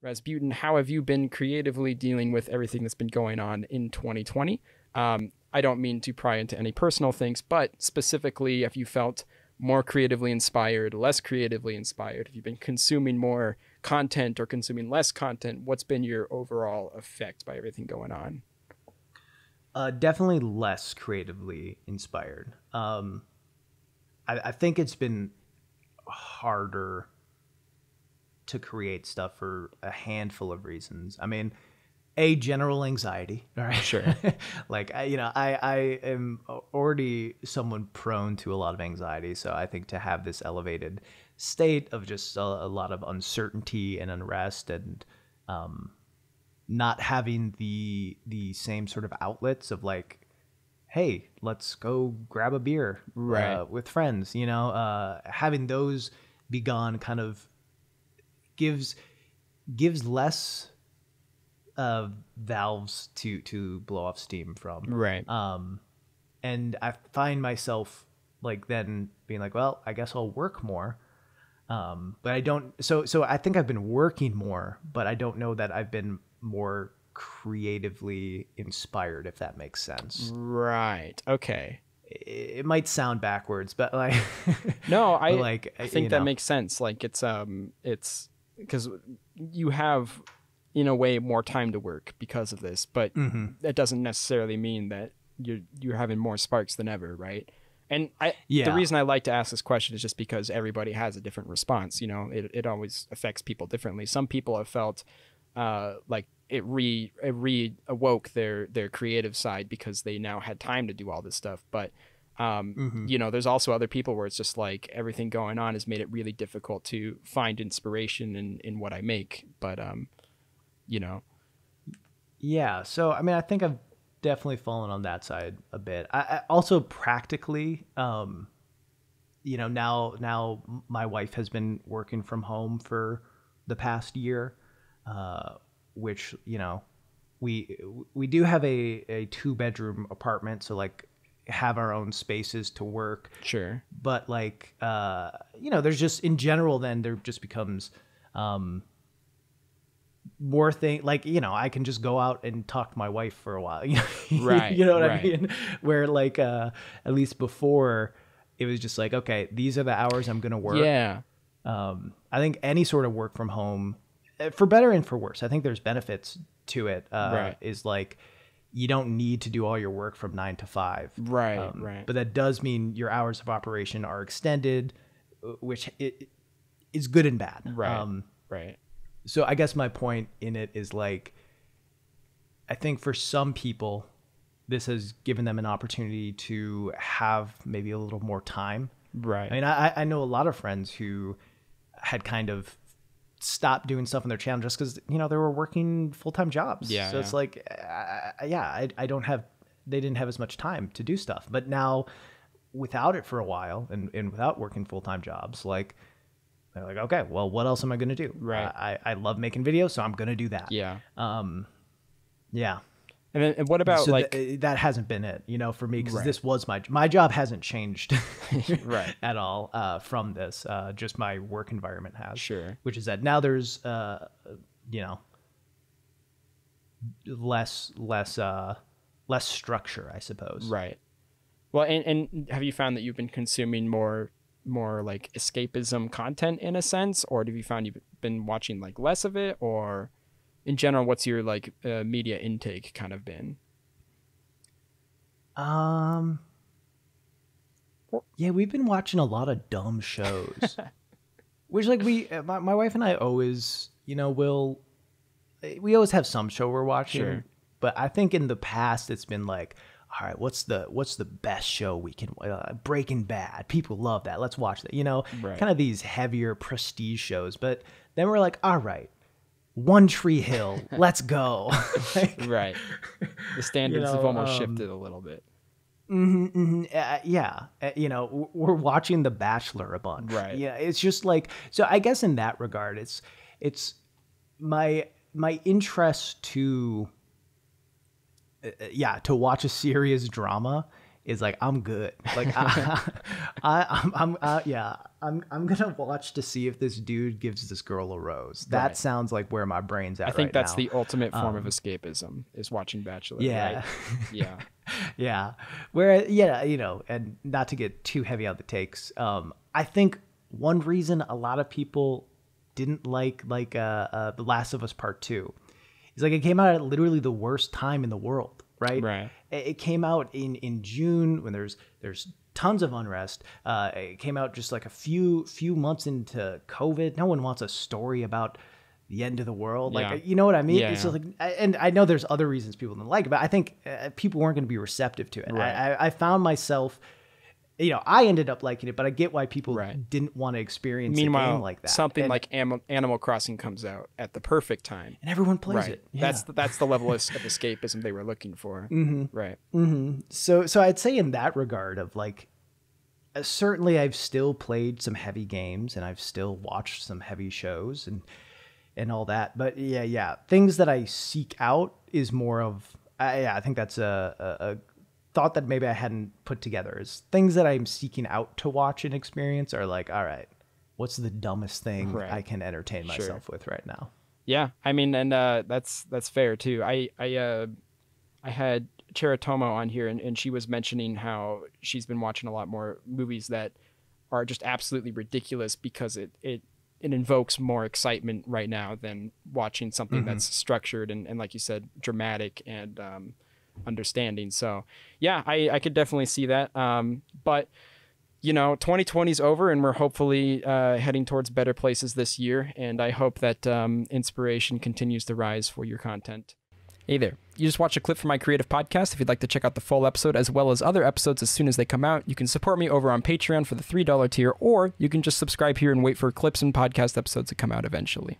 Razbuten, how have you been creatively dealing with everything that's been going on in 2020? I don't mean to pry into any personal things, but specifically, if you felt more creatively inspired, less creatively inspired, if you've been consuming more content or consuming less content, what's been your overall effect by everything going on? Definitely less creatively inspired. I think it's been harder to create stuff for a handful of reasons. I mean, a general anxiety. All right, Sure. like I am already someone prone to a lot of anxiety, so I think to have this elevated state of just a lot of uncertainty and unrest, and not having the same sort of outlets of like, hey, let's go grab a beer Right. with friends. Having those be gone kind of gives less valves to blow off steam from. Right. And I find myself like then being like, well, I guess I'll work more. But I don't. So I think I've been working more, but I don't know that I've been more creatively inspired, if that makes sense. Right. Okay. It might sound backwards, but like, No, but I think that makes sense. Like it's because you have in a way more time to work because of this, but that doesn't necessarily mean that you're having more sparks than ever, right? And the reason I like to ask this question is just because everybody has a different response. It always affects people differently. Some people have felt like it awoke their creative side because they now had time to do all this stuff. But there's also other people where it's just like everything going on has made it really difficult to find inspiration in what I make. But Yeah. So, I mean, I think I've definitely fallen on that side a bit. I also practically, now my wife has been working from home for the past year, which, we do have a 2-bedroom apartment. So like have our own spaces to work. Sure. But like, there's just in general, then there just becomes, more thing like I can just go out and talk to my wife for a while. Right. You know what right. I mean? Where like at least before it was just like, okay, these are the hours I'm gonna work. Yeah. I think any sort of work from home, for better and for worse, I think there's benefits to it. Right. Is like you don't need to do all your work from 9 to 5. Right. Right. But that does mean your hours of operation are extended, which it is good and bad. Right. Right. So I guess my point in it is like, I think for some people, this has given them an opportunity to have maybe a little more time. Right. I mean, I know a lot of friends who had kind of stopped doing stuff on their channel just because, they were working full-time jobs. Yeah. So it's like, I don't have, they didn't have as much time to do stuff. But now without it for a while and without working full-time jobs, like, they're like, okay, well, what else am I going to do? Right. I love making videos, so I'm going to do that. Yeah. Yeah. And what about So like that hasn't been it, for me, because Right. this was my job hasn't changed Right. at all from this. Just my work environment has. Sure. Which is that now there's, less structure, I suppose. Right. Well, and have you found that you've been consuming more like escapism content in a sense, or have you found you've been watching like less of it, or in general, what's your like media intake kind of been? Yeah, we've been watching a lot of dumb shows, which like my wife and I always, we always have some show we're watching, Sure. but I think in the past it's been like, all right, what's the best show we can? Breaking Bad, people love that. Let's watch that. Right. Kind of these heavier prestige shows. But then we're like, all right, One Tree Hill, let's go. Like, Right. The standards have almost shifted a little bit. yeah. We're watching The Bachelor a bunch. Right. Yeah, it's just like, so I guess in that regard, it's my interest to watch a serious drama is like, I'm good. Like I'm gonna watch to see if this dude gives this girl a rose. That sounds like where my brain's at. I think that's now. the ultimate form of escapism, is watching Bachelor. Yeah. Right? Yeah. Yeah. Where, yeah, you know, and not to get too heavy on the takes, I think one reason a lot of people didn't like The Last of Us Part 2 is like it came out at literally the worst time in the world, right? Right. It came out in June when there's tons of unrest. It came out just like a few months into COVID. No one wants a story about the end of the world. Like, you know what I mean? Yeah. It's just like, and I know there's other reasons people didn't like it, but I think people weren't going to be receptive to it. Right. I found myself, you know, I ended up liking it, but I get why people Right. didn't want to experience Meanwhile, a game like that. something And- like Animal Crossing comes out at the perfect time. and everyone plays Right. it. Yeah. That's the level of escapism they were looking for. Right. So I'd say in that regard of like, certainly I've still played some heavy games and I've still watched some heavy shows and all that. But yeah, things that I seek out is more of, I think that's a thought that maybe I hadn't put together, is things that I'm seeking out to watch and experience are like, all right, what's the dumbest thing Right. I can entertain myself with right now? Yeah, I mean, and that's fair too. I had Cheratomo on here, and she was mentioning how she's been watching a lot more movies that are just absolutely ridiculous because it invokes more excitement right now than watching something that's structured and like you said, dramatic and understanding. So yeah, I could definitely see that. But you know, 2020 is over and we're hopefully heading towards better places this year. And I hope that inspiration continues to rise for your content. Hey there. You just watched a clip from my creative podcast. If you'd like to check out the full episode as well as other episodes as soon as they come out, you can support me over on Patreon for the $3 tier, or you can just subscribe here and wait for clips and podcast episodes to come out eventually.